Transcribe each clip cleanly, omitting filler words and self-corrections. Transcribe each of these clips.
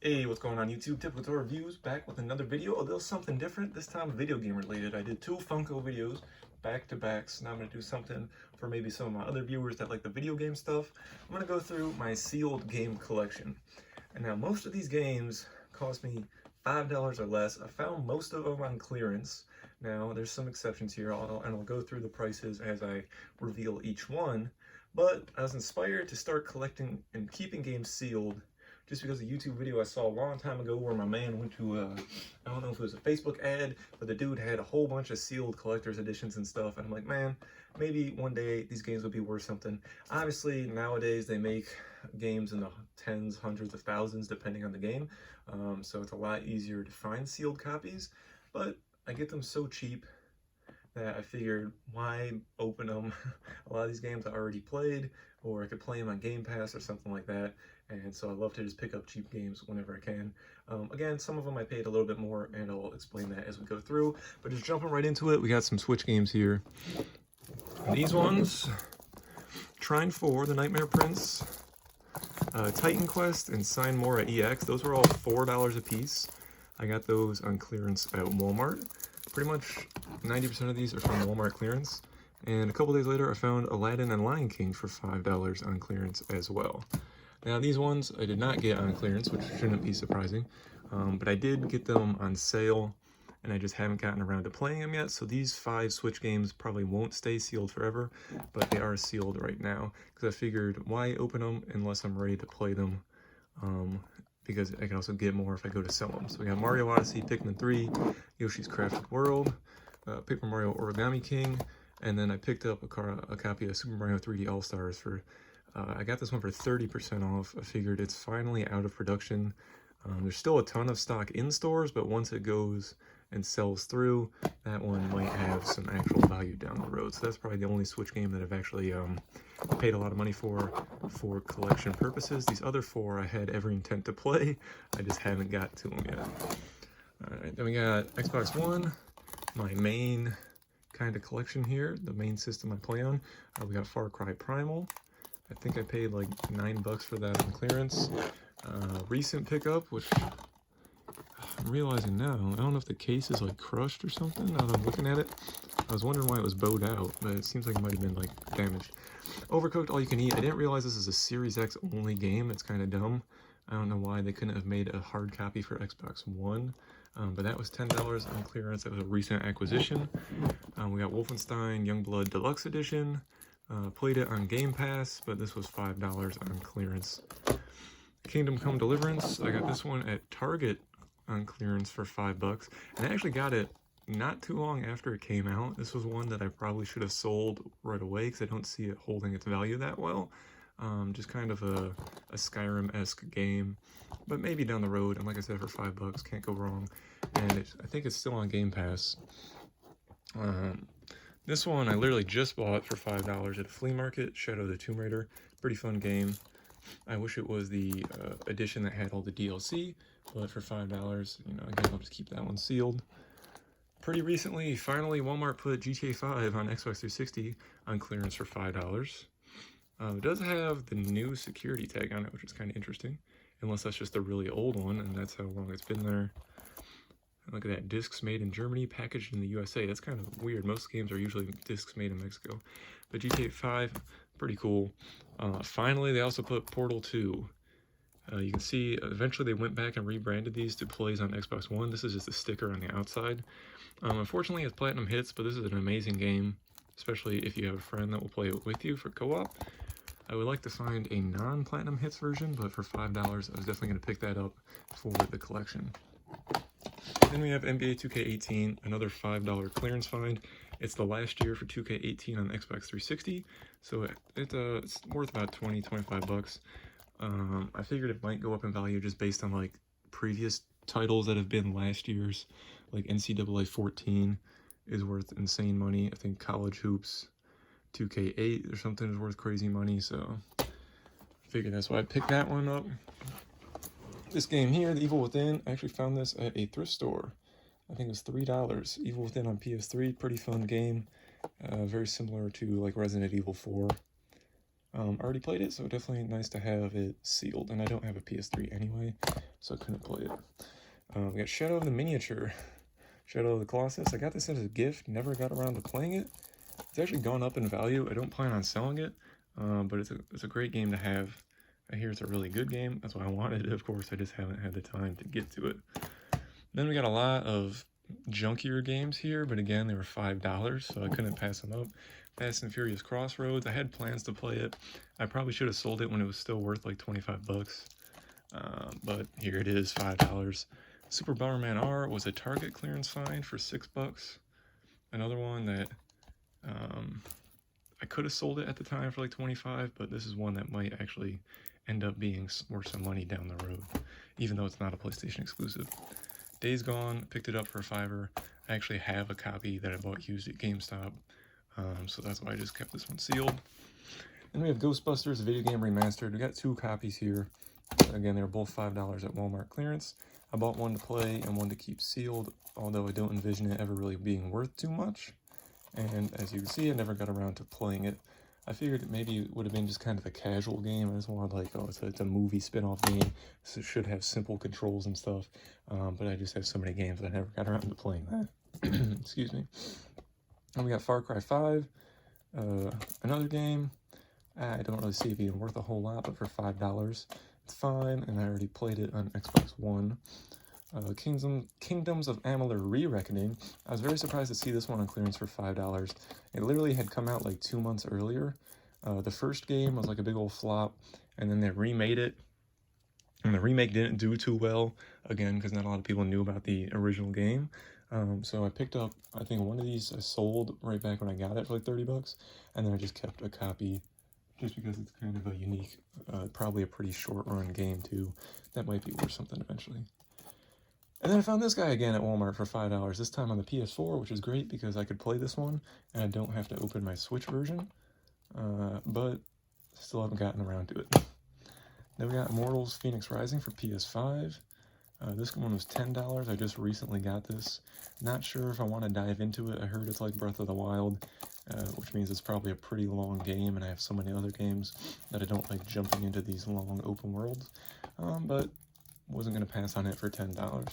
Hey, what's going on YouTube? Typical Tour Reviews back with another video, a little something different, this time video game related. I did two Funko videos back to back, so now I'm going to do something for maybe some of my other viewers that like the video game stuff. I'm going to go through my sealed game collection. And now most of these games cost me $5 or less. I found most of them on clearance. Now there's some exceptions here, and I'll go through the prices as I reveal each one. But I was inspired to start collecting and keeping games sealed just because a YouTube video I saw a long time ago where my man went to, I don't know if it was a Facebook ad, but the dude had a whole bunch of sealed collector's editions and stuff, and I'm like, man, maybe one day these games would be worth something. Obviously, nowadays they make games in the tens, hundreds of thousands, depending on the game, so it's a lot easier to find sealed copies, but I get them so cheap that I figured, why open them? A lot of these games I already played, or I could play them on Game Pass or something like that, and so I love to just pick up cheap games whenever I can. Again, some of them I paid a little bit more, and I'll explain that as we go through, but just jumping right into it, we got some Switch games here. These ones, Trine 4, The Nightmare Prince, Titan Quest, and Sign More at EX, those were all $4 a piece. I got those on clearance at Walmart. Pretty much 90% of these are from Walmart clearance. And a couple days later, I found Aladdin and Lion King for $5 on clearance as well. Now these ones I did not get on clearance, which shouldn't be surprising, but I did get them on sale, and I just haven't gotten around to playing them yet. So these 5 Switch games probably won't stay sealed forever, but they are sealed right now because I figured, why open them unless I'm ready to play them? Because I can also get more if I go to sell them. So we got Mario Odyssey, Pikmin 3, Yoshi's Crafted World, Paper Mario Origami King, and then I picked up a copy of Super Mario 3D All-Stars for, I got this one for 30% off. I figured it's finally out of production. There's still a ton of stock in stores, but once it goes and sells through, that one might have some actual value down the road. So that's probably the only Switch game that I've actually paid a lot of money for collection purposes. These other 4 I had every intent to play, I just haven't got to them yet. Alright, then we got Xbox One, my main kind of collection here, the main system I play on. We got Far Cry Primal. I think I paid like $9 for that on clearance. Recent pickup, which I'm realizing now, I don't know if the case is like crushed or something now that I'm looking at it. I was wondering why it was bowed out, but it seems like it might have been like damaged. Overcooked All You Can Eat. I didn't realize this is a Series X only game. It's kind of dumb. I don't know why they couldn't have made a hard copy for Xbox One, but that was $10 on clearance. That was a recent acquisition. We got Wolfenstein Youngblood Deluxe Edition. Played it on Game Pass, but this was $5 on clearance. Kingdom Come Deliverance. I got this one at Target on clearance for $5, and I actually got it not too long after it came out. This was one that I probably should have sold right away because I don't see it holding its value that well. Just kind of a Skyrim-esque game, but maybe down the road, and like I said, for $5, can't go wrong. And I think it's still on Game Pass. This one I literally just bought for $5 at a flea market, Shadow the Tomb Raider. Pretty fun game. I wish it was the edition that had all the DLC, but for $5, you know, again, I'll just keep that one sealed. Pretty recently, finally, Walmart put GTA 5 on Xbox 360 on clearance for $5. It does have the new security tag on it, which is kind of interesting, unless that's just a really old one, and that's how long it's been there. Look at that, discs made in Germany, packaged in the USA. That's kind of weird. Most games are usually discs made in Mexico. But GTA 5, pretty cool. Finally, they also put Portal 2. You can see, eventually they went back and rebranded these to plays on Xbox One. This is just a sticker on the outside. Unfortunately, it's Platinum Hits, but this is an amazing game, especially if you have a friend that will play it with you for co-op. I would like to find a non-Platinum Hits version, but for $5, I was definitely going to pick that up for the collection. Then we have NBA 2K18, another $5 clearance find. It's the last year for 2K18 on Xbox 360, so it's worth about $20-25. I figured it might go up in value just based on like previous titles that have been last year's, like NCAA 14 is worth insane money. I think College Hoops 2K8 or something is worth crazy money, so I figured that's why I picked that one up. This game here, The Evil Within, I actually found this at a thrift store. I think it was $3. Evil Within on PS3, pretty fun game. Very similar to like Resident Evil 4. I already played it, so definitely nice to have it sealed. And I don't have a PS3 anyway, so I couldn't play it. We got Shadow of the Miniature, Shadow of the Colossus. I got this as a gift, never got around to playing it. It's actually gone up in value. I don't plan on selling it, but it's a great game to have. I hear it's a really good game. That's why I wanted it, of course. I just haven't had the time to get to it. Then we got a lot of junkier games here, but again, they were $5, so I couldn't pass them up. Fast and Furious Crossroads. I had plans to play it. I probably should have sold it when it was still worth like 25 bucks. But here it is, $5. Super Bomberman R was a Target clearance find for $6. Another one that I could have sold it at the time for like 25, but this is one that might actually end up being worth some money down the road, even though it's not a PlayStation exclusive. Days Gone, picked it up for $5. I actually have a copy that I bought used at GameStop, so that's why I just kept this one sealed. Then we have Ghostbusters, video game remastered. We got 2 copies here. Again, they were both $5 at Walmart clearance. I bought one to play and one to keep sealed, although I don't envision it ever really being worth too much. And as you can see, I never got around to playing it. I figured maybe it would have been just kind of a casual game. I just wanted like, oh, it's a movie spin-off game, so it should have simple controls and stuff. But I just have so many games that I never got around to playing that. Excuse me. And we got Far Cry 5, another game. I don't really see it being worth a whole lot, but for $5, it's fine, and I already played it on Xbox One. Kingdoms of Amalur Re-Reckoning. I was very surprised to see this one on clearance for $5. It literally had come out like 2 months earlier. The first game was like a big old flop, and then they remade it, and the remake didn't do too well, again, because not a lot of people knew about the original game. So I picked up, I think one of these I sold right back when I got it for like 30 bucks, and then I just kept a copy just because it's kind of a unique, probably a pretty short run game too. That might be worth something eventually. And then I found this guy again at Walmart for $5, this time on the PS4, which is great because I could play this one and I don't have to open my Switch version, but still haven't gotten around to it. Then we got Immortals Phoenix Rising for PS5. This one was $10. I just recently got this. Not sure if I want to dive into it. I heard it's like Breath of the Wild, which means it's probably a pretty long game, and I have so many other games that I don't like jumping into these long open worlds, but wasn't going to pass on it for $10.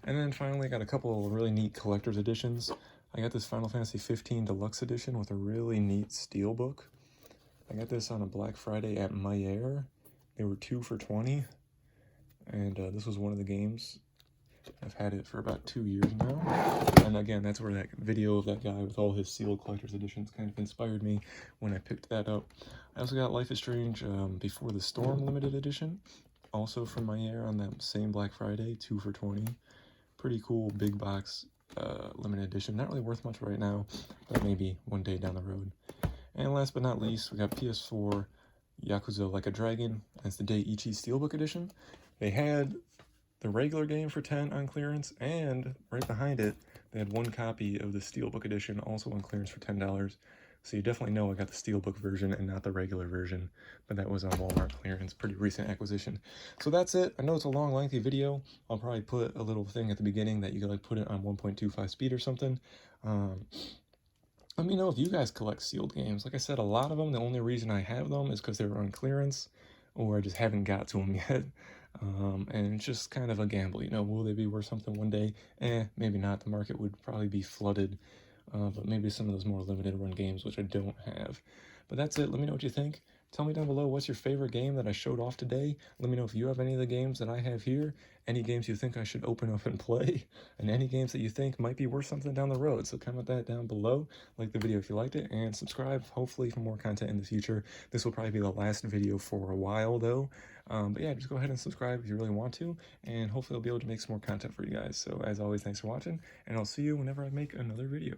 And then finally got a couple of really neat collector's editions. I got this Final Fantasy 15 Deluxe edition with a really neat steelbook. I got this on a Black Friday at Mayer. They were 2 for $20, and this was one of the games. I've had it for about 2 years now, and again, that's where that video of that guy with all his sealed collector's editions kind of inspired me when I picked that up. I also got Life is Strange Before the Storm limited edition, also from Mayer on that same Black Friday, 2 for $20. Pretty cool big box limited edition. Not really worth much right now, but maybe one day down the road. And last but not least, we got PS4 Yakuza Like a Dragon. That's the Daiichi Steelbook Edition. They had the regular game for $10 on clearance, and right behind it, they had one copy of the Steelbook Edition also on clearance for $10. So you definitely know I got the Steelbook version and not the regular version, but that was on Walmart clearance, pretty recent acquisition. So that's it. I know it's a long, lengthy video. I'll probably put a little thing at the beginning that you could like put it on 1.25 speed or something. Let me know if you guys collect sealed games. Like I said, a lot of them, the only reason I have them is because they were on clearance, or I just haven't got to them yet. And it's just kind of a gamble, you know, will they be worth something one day? Maybe not. The market would probably be flooded, but maybe some of those more limited run games, which I don't have. But that's it. Let me know what you think. Tell me down below what's your favorite game that I showed off today. Let me know if you have any of the games that I have here, any games you think I should open up and play, and any games that you think might be worth something down the road. So comment that down below, like the video if you liked it, and subscribe, hopefully, for more content in the future. This will probably be the last video for a while, though. But yeah, just go ahead and subscribe if you really want to, and hopefully I'll be able to make some more content for you guys. So as always, thanks for watching, and I'll see you whenever I make another video.